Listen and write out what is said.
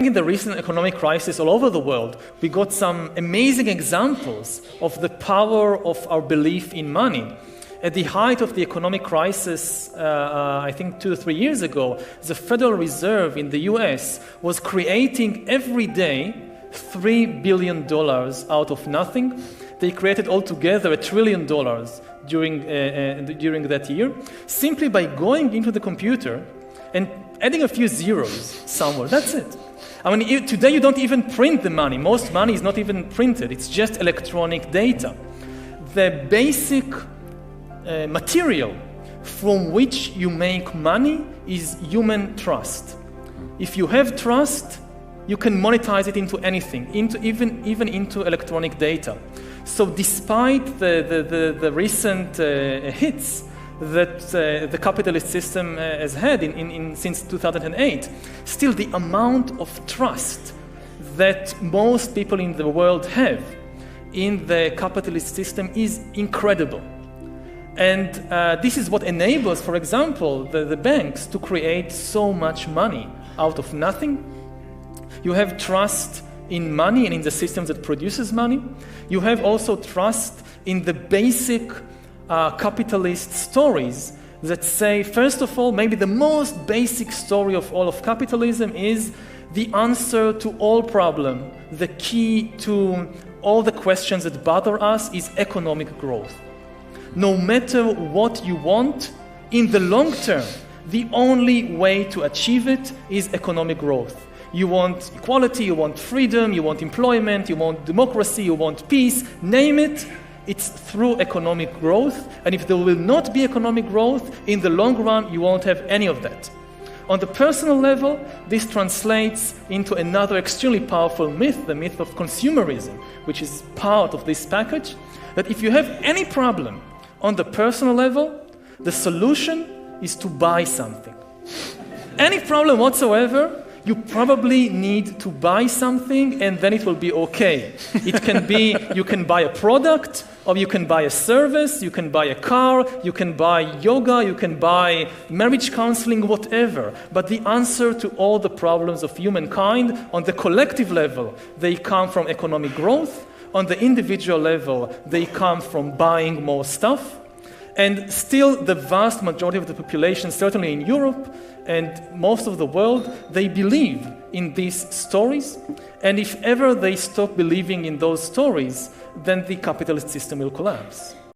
In the recent economic crisis all over the world, we got some amazing examples of the power of our belief in money. At the height of the economic crisis, I think 2 or 3 years ago, the Federal Reserve in the US was creating every day $3 billion out of nothing. They created altogether $1 trillion during that year, simply by going into the computer and adding a few zeros somewhere. That's it. I mean, today you don't even print the money. Most money is not even printed. It's just electronic data. The basic material from which you make money is human trust. If you have trust, you can monetize it into anything, even into electronic data. So despite the recent hits that the capitalist system has had since 2008, still the amount of trust that most people in the world have in the capitalist system is incredible. And this is what enables, for example, the banks to create so much money out of nothing. You have trust in money and in the systems that produces money. You have also trust in the basic capitalist stories that say, first of all, maybe the most basic story of all of capitalism is the answer to all problems. The key to all the questions that bother us is economic growth. No matter what you want, in the long term, the only way to achieve it is economic growth. You want equality, you want freedom, you want employment, you want democracy, you want peace, name it. It's through economic growth, and if there will not be economic growth, in the long run, you won't have any of that. On the personal level, this translates into another extremely powerful myth, the myth of consumerism, which is part of this package, that if you have any problem on the personal level, the solution is to buy something. Any problem whatsoever, you probably need to buy something and then it will be okay. It can be, you can buy a product, or you can buy a service, you can buy a car, you can buy yoga, you can buy marriage counseling, whatever. But the answer to all the problems of humankind, on the collective level, they come from economic growth. On the individual level, they come from buying more stuff. And still, the vast majority of the population, certainly in Europe and most of the world, they believe in these stories. And if ever they stop believing in those stories, then the capitalist system will collapse.